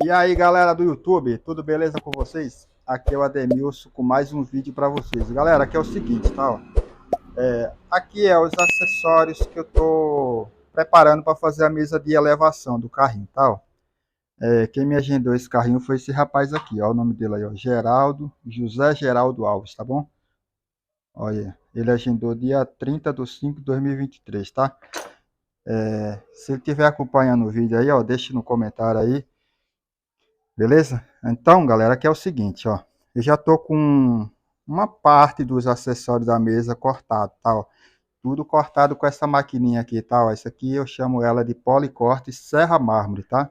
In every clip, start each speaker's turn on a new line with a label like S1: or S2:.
S1: E aí, galera do YouTube, tudo beleza com vocês? Aqui é o Ademilson com mais um vídeo para vocês. Galera, aqui é o seguinte, tá? Ó. Aqui é os acessórios que eu tô preparando para fazer a mesa de elevação do carrinho, tá? Ó. Quem me agendou esse carrinho foi esse rapaz aqui, ó. O nome dele aí, ó. José Geraldo Alves, tá bom? Olha, ele agendou dia 30/5/2023, tá? Se ele estiver acompanhando o vídeo aí, ó, deixe no comentário aí. Beleza? Então, galera, aqui é o seguinte, ó. Eu já tô com uma parte dos acessórios da mesa cortado, tá? Ó. Tudo cortado com essa maquininha aqui, tá? Ó. Essa aqui eu chamo ela de policorte serra mármore, tá?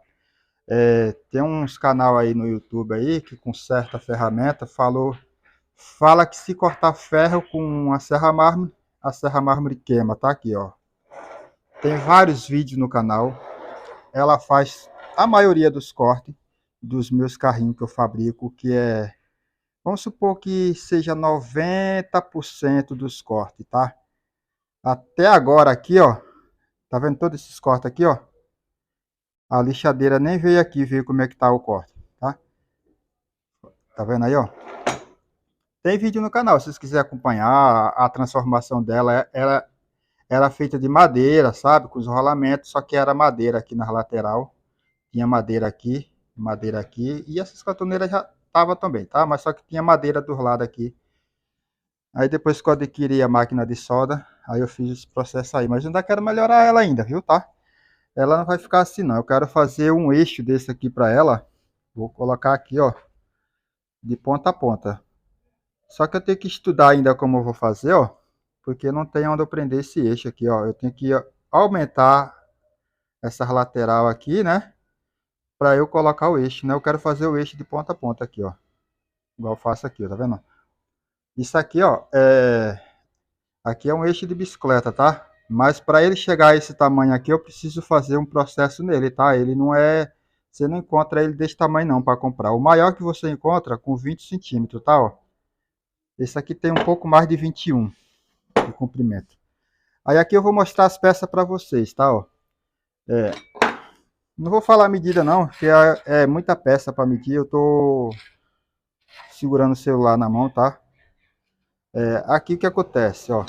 S1: Tem uns canal aí no YouTube aí que com certa ferramenta fala que se cortar ferro com a serra mármore queima, tá? Aqui, ó. Tem vários vídeos no canal. Ela faz a maioria dos cortes dos meus carrinhos que eu fabrico, que é, vamos supor que seja 90% dos cortes, tá? Até agora aqui, ó, tá vendo todos esses cortes aqui, ó? A lixadeira nem veio aqui ver como é que tá o corte, tá? Tá vendo aí, ó? Tem vídeo no canal, se vocês quiserem acompanhar a transformação dela. Ela era feita de madeira, sabe? Com os rolamentos, só que era madeira aqui na lateral. Tinha madeira aqui, e essas catoneiras já tava também, tá? Mas só que tinha madeira do lado aqui. Aí depois que eu adquiri a máquina de solda, aí eu fiz esse processo aí. Mas ainda quero melhorar ela ainda, viu, tá? Ela não vai ficar assim, não. Eu quero fazer um eixo desse aqui para ela. Vou colocar aqui, ó, de ponta a ponta. Só que eu tenho que estudar ainda como eu vou fazer, ó. Porque não tem onde eu prender esse eixo aqui, ó. Eu tenho que aumentar essa lateral aqui, né? Para eu colocar o eixo, né? Eu quero fazer o eixo de ponta a ponta aqui, ó. Igual eu faço aqui, ó, tá vendo? Isso aqui, ó, aqui é um eixo de bicicleta, tá? Mas para ele chegar a esse tamanho aqui, eu preciso fazer um processo nele, tá? Ele não é, você não encontra ele desse tamanho não para comprar. O maior que você encontra com 20 centímetros, tá? Ó. Esse aqui tem um pouco mais de 21 de comprimento. Aí aqui eu vou mostrar as peças para vocês, tá? Ó. Não vou falar a medida não, porque é muita peça para medir. Eu tô segurando o celular na mão, tá? Aqui o que acontece, ó.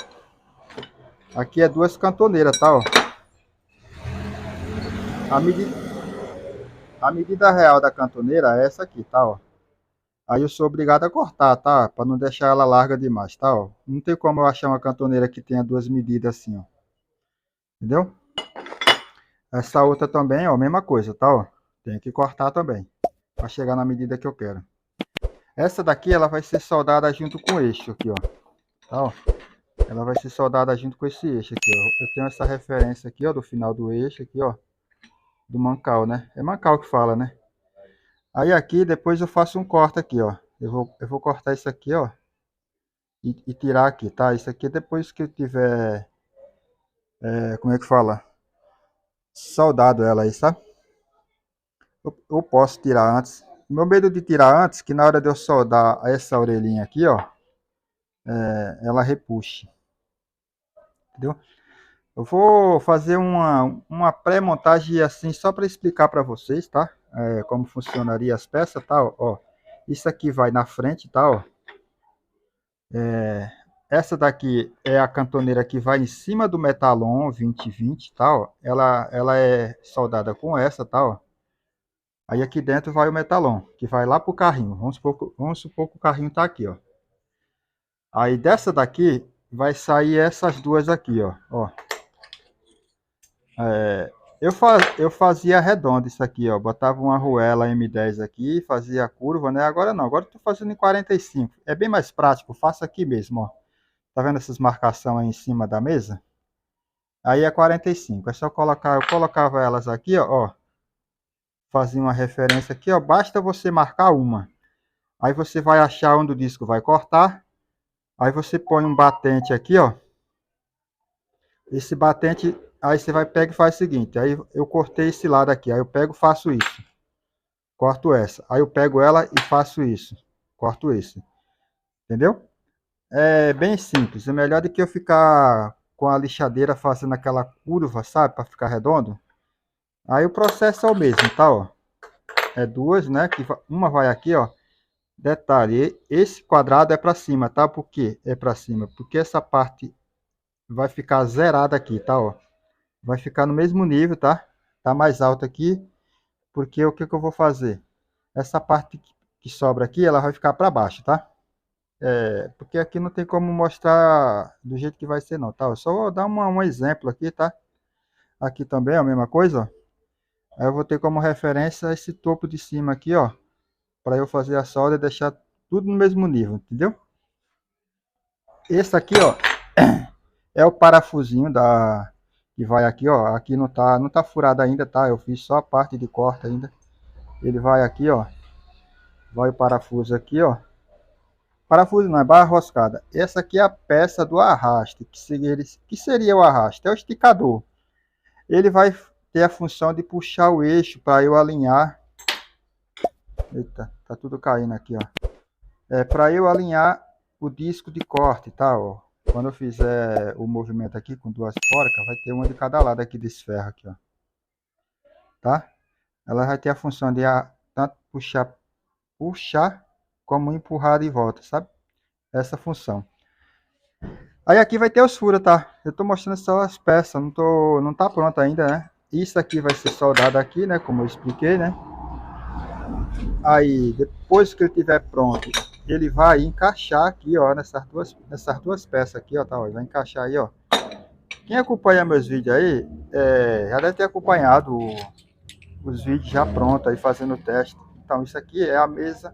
S1: Aqui é duas cantoneiras, tá? Ó. A medida, a medida real da cantoneira é essa aqui, tá? Ó. Aí eu sou obrigado a cortar, tá? Para não deixar ela larga demais, tá? Ó. Não tem como eu achar uma cantoneira que tenha duas medidas assim, ó. Entendeu? Essa outra também, ó, mesma coisa, tá? Ó. Tem que cortar também, para chegar na medida que eu quero. Essa daqui, ela vai ser soldada junto com o eixo aqui, ó. Tá? Ó. Ela vai ser soldada junto com esse eixo aqui, ó. Eu tenho essa referência aqui, ó, do final do eixo aqui, ó. Do mancal, né? É mancal que fala, né? Aí aqui, depois eu faço um corte aqui, ó. Eu vou cortar isso aqui, ó. E tirar aqui, tá? Isso aqui depois que eu tiver, como é que fala? Soldado ela aí, sabe? Eu posso tirar antes. Meu medo de tirar antes, que na hora de eu soldar essa orelhinha aqui, ó, ela repuxe, entendeu? Eu vou fazer uma pré-montagem assim, só para explicar para vocês, tá? Como funcionaria as peças, tá? Ó, isso aqui vai na frente, tá? Ó. Essa daqui é a cantoneira que vai em cima do metalon 2020, tá? Ó. Ela é soldada com essa, tá? Ó. Aí aqui dentro vai o metalon, que vai lá pro carrinho. Vamos supor que o carrinho tá aqui, ó. Aí dessa daqui vai sair essas duas aqui, ó. Ó. Eu fazia redondo isso aqui, ó. Botava uma arruela M10 aqui, fazia a curva, né? Agora não, agora eu tô fazendo em 45. É bem mais prático, faço aqui mesmo, ó. Tá vendo essas marcações aí em cima da mesa? Aí é 45. É só colocar, eu colocava elas aqui, ó. Fazia uma referência aqui, ó. Basta você marcar uma. Aí você vai achar onde o disco vai cortar. Aí você põe um batente aqui, ó. Esse batente, aí você vai pegar e faz o seguinte. Aí eu cortei esse lado aqui. Aí eu pego e faço isso. Corto essa. Aí eu pego ela e faço isso. Corto esse. Entendeu? É bem simples. É melhor do que eu ficar com a lixadeira fazendo aquela curva, sabe? Para ficar redondo. Aí o processo é o mesmo, tá? Ó. é duas, né? Uma vai aqui, ó. Detalhe, esse quadrado é para cima, tá? Por quê? É para cima, porque essa parte vai ficar zerada aqui, tá? Ó, vai ficar no mesmo nível, tá? Tá mais alto aqui, porque o que que eu vou fazer? Essa parte que sobra aqui, ela vai ficar para baixo, tá? Porque aqui não tem como mostrar do jeito que vai ser não, tá? Eu só vou dar um exemplo aqui, tá? Aqui também é a mesma coisa, ó. Aí eu vou ter como referência esse topo de cima aqui, ó, para eu fazer a solda e deixar tudo no mesmo nível, entendeu? Esse aqui, ó, é o parafusinho da que vai aqui, ó. Aqui não tá furado ainda, tá? Eu fiz só a parte de corte ainda. Ele vai aqui, ó. Vai o parafuso aqui, ó. Parafuso não, é barra roscada. Essa aqui é a peça do arraste, que seria o arraste? É o esticador. Ele vai ter a função de puxar o eixo para eu alinhar. Eita, tá tudo caindo aqui, ó. Para eu alinhar o disco de corte, tá? Ó. Quando eu fizer o movimento aqui com duas porcas, vai ter uma de cada lado aqui desse ferro aqui, ó. Tá? Ela vai ter a função de tanto puxar como empurrar de volta, sabe? Essa função. Aí aqui vai ter os furos, tá? Eu tô mostrando só as peças, não tá pronto ainda, né? Isso aqui vai ser soldado aqui, né? Como eu expliquei, né? Aí, depois que ele estiver pronto, ele vai encaixar aqui, ó, nessas duas peças aqui, ó, tá? Ó, ele vai encaixar aí, ó. Quem acompanha meus vídeos aí, já deve ter acompanhado os vídeos já prontos aí, fazendo o teste. Então, isso aqui é a mesa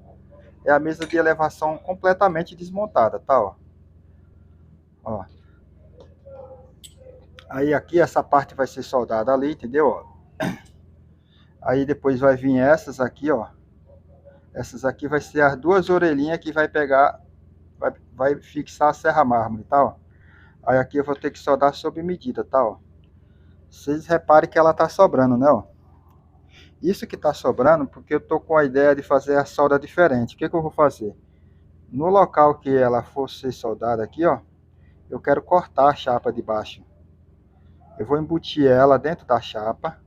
S1: de elevação completamente desmontada, tá? Ó. Aí aqui essa parte vai ser soldada ali, entendeu? Aí depois vai vir essas aqui, ó. Essas aqui vai ser as duas orelhinhas que vai pegar, vai fixar a serra mármore, tá? Ó. Aí aqui eu vou ter que soldar sob medida, tá? Ó. Vocês reparem que ela tá sobrando, né? Ó. Isso que tá sobrando porque eu tô com a ideia de fazer a solda diferente. O que que eu vou fazer? No local que ela for ser soldada aqui, ó, eu quero cortar a chapa de baixo. Eu vou embutir ela dentro da chapa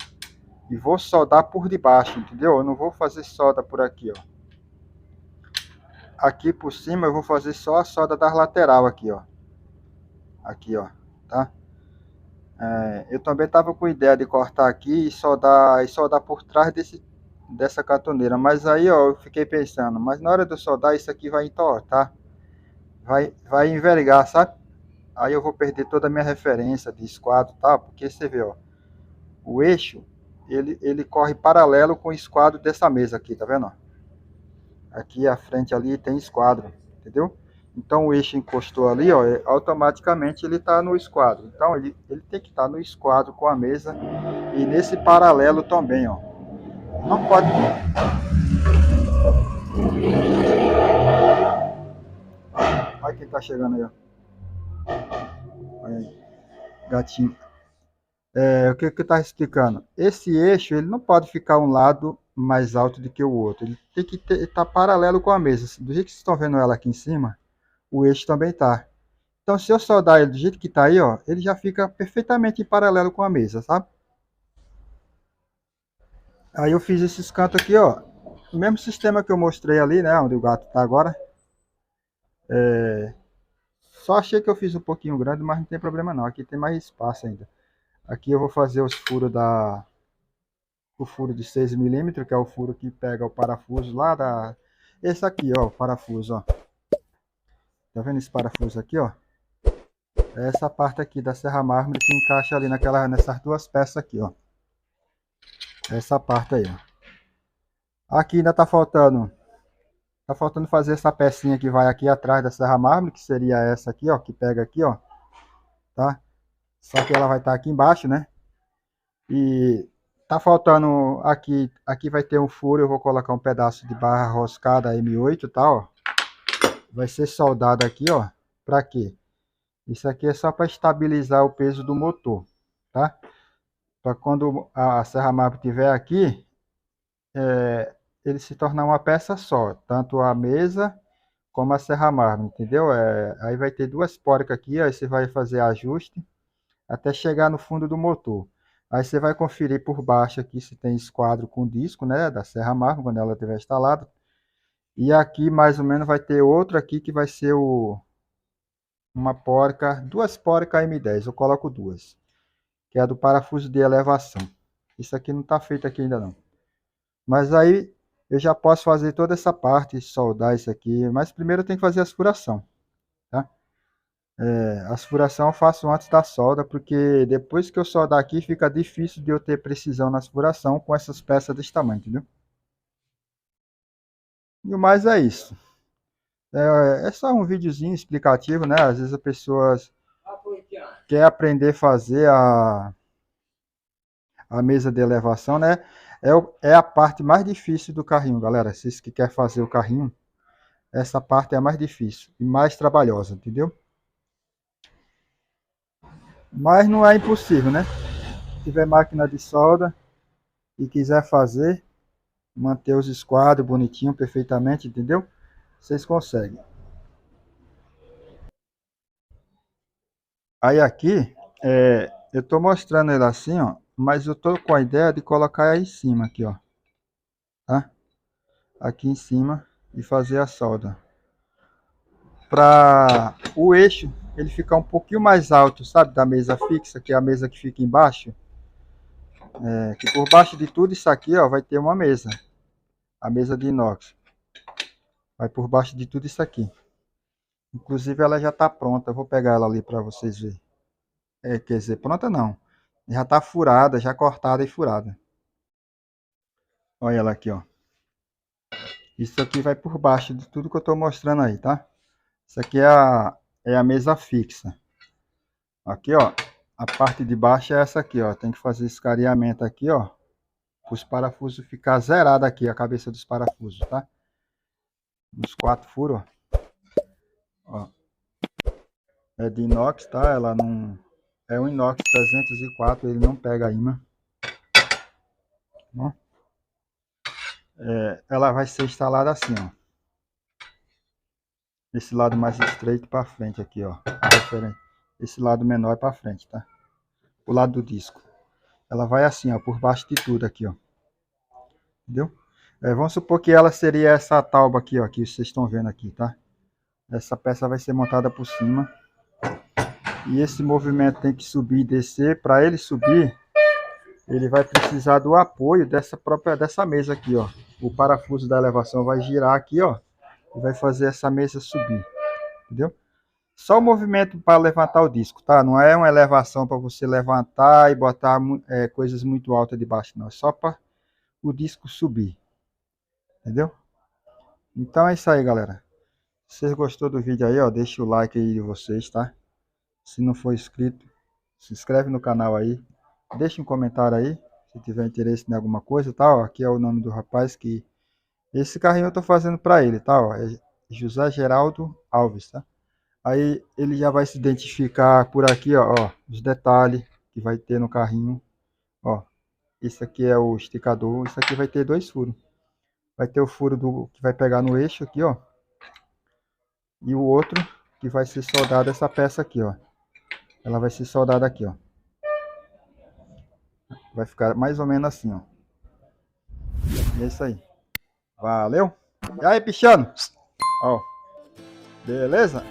S1: e vou soldar por debaixo, entendeu? Eu não vou fazer solda por aqui, ó. Aqui por cima eu vou fazer só a solda das lateral aqui, ó. Aqui, ó, tá? Eu também tava com ideia de cortar aqui e soldar por trás dessa catoneira, mas aí, ó, eu fiquei pensando, mas na hora de eu soldar isso aqui vai entortar, vai envergar, sabe? Aí eu vou perder toda a minha referência de esquadro, tá? Porque você vê, ó, o eixo, ele corre paralelo com o esquadro dessa mesa aqui, tá vendo? Aqui à frente ali tem esquadro, entendeu? Então o eixo encostou ali, ó, automaticamente ele está no esquadro. Então ele tem que estar no esquadro com a mesa e nesse paralelo também, ó. Não pode. Olha quem tá chegando aí, ó. Olha aí, gatinho. O que que eu tava explicando? Esse eixo, ele não pode ficar um lado mais alto do que o outro. Ele tem que estar paralelo com a mesa. Do jeito que vocês estão vendo ela aqui em cima, o eixo também tá. Então, se eu soldar ele do jeito que tá aí, ó, ele já fica perfeitamente em paralelo com a mesa, sabe? Aí eu fiz esses cantos aqui, ó. O mesmo sistema que eu mostrei ali, né? Onde o gato tá agora. Só achei que eu fiz um pouquinho grande, mas não tem problema não. Aqui tem mais espaço ainda. Aqui eu vou fazer os furos o furo de 6 milímetros, que é o furo que pega o parafuso lá da... Esse aqui, ó, o parafuso, ó. Tá vendo esse parafuso aqui, ó? É essa parte aqui da serra mármore que encaixa ali nessas duas peças aqui, ó. Essa parte aí, ó. Aqui ainda tá faltando fazer essa pecinha que vai aqui atrás da serra mármore, que seria essa aqui, ó, que pega aqui, ó, tá? Só que ela vai estar aqui embaixo, né? E tá faltando aqui vai ter um furo, eu vou colocar um pedaço de barra roscada M8, tá, ó. Vai ser soldado aqui, ó. Pra quê? Isso aqui é só para estabilizar o peso do motor, tá? Para quando a serra mármore estiver aqui, ele se tornar uma peça só, tanto a mesa como a serra mármore, entendeu? Aí vai ter duas porcas aqui, ó, aí você vai fazer ajuste até chegar no fundo do motor. Aí você vai conferir por baixo aqui se tem esquadro com disco, né, da Serra Marmo, quando ela estiver instalada. E aqui mais ou menos vai ter outro aqui que vai ser uma porca, duas porcas M10, eu coloco duas, que é a do parafuso de elevação. Isso aqui não está feito aqui ainda não. Mas aí eu já posso fazer toda essa parte, soldar isso aqui, mas primeiro eu tenho que fazer as furação, tá? As furação eu faço antes da solda, porque depois que eu soldar aqui fica difícil de eu ter precisão nas furação com essas peças desse tamanho, entendeu? E o mais é isso. É só um videozinho explicativo, né? Às vezes a pessoa quer aprender a fazer a mesa de elevação, né? É a parte mais difícil do carrinho, galera. Vocês que querem fazer o carrinho, essa parte é a mais difícil e mais trabalhosa, entendeu? Mas não é impossível, né? Se tiver máquina de solda e quiser fazer, manter os esquadros bonitinho, perfeitamente, entendeu? Vocês conseguem. Aí aqui, eu tô mostrando ele assim, ó, mas eu tô com a ideia de colocar aí em cima aqui, ó, tá? Aqui em cima e fazer a solda. Para o eixo ele ficar um pouquinho mais alto, sabe, da mesa fixa, que é a mesa que fica embaixo. Que por baixo de tudo isso aqui, ó, vai ter uma mesa, a mesa de inox. Vai por baixo de tudo isso aqui. Inclusive ela já tá pronta, eu vou pegar ela ali para vocês verem. Quer dizer, pronta não. Já tá furada, já cortada e furada. Olha ela aqui, ó. Isso aqui vai por baixo de tudo que eu tô mostrando aí, tá? Isso aqui é a mesa fixa. Aqui, ó, a parte de baixo é essa aqui, ó. Tem que fazer esse careamento aqui, ó. Para os parafusos ficar zerado aqui, a cabeça dos parafusos, tá? Os 4 furos, ó. É de inox, tá? Ela não... É um inox 304, ele não pega ímã. Ó. Ela vai ser instalada assim, ó. Esse lado mais estreito para frente aqui, ó. A referência. Esse lado menor para frente, tá? O lado do disco. Ela vai assim, ó, por baixo de tudo aqui, ó. Entendeu? Vamos supor que ela seria essa tauba aqui, ó, que vocês estão vendo aqui, tá? Essa peça vai ser montada por cima. E esse movimento tem que subir e descer. Para ele subir, ele vai precisar do apoio dessa mesa aqui, ó. O parafuso da elevação vai girar aqui, ó, e vai fazer essa mesa subir, entendeu? Só o movimento para levantar o disco, tá? Não é uma elevação para você levantar e botar coisas muito altas debaixo, não. É só para o disco subir, entendeu? Então é isso aí, galera. Se vocês gostou do vídeo aí, ó, deixa o like aí de vocês, tá? Se não for inscrito, se inscreve no canal aí. Deixa um comentário aí, se tiver interesse em alguma coisa, tá? Ó, aqui é o nome do rapaz que... Esse carrinho eu tô fazendo para ele, tá? Ó, é José Geraldo Alves, tá? Aí ele já vai se identificar por aqui, ó, os detalhes que vai ter no carrinho. Ó, esse aqui é o esticador, isso aqui vai ter 2 furos. Vai ter o furo que vai pegar no eixo aqui, ó. E o outro que vai ser soldado essa peça aqui, ó. Ela vai ser soldada aqui, ó. Vai ficar mais ou menos assim, ó. E é isso aí. Valeu? E aí, pichano? Ó, beleza?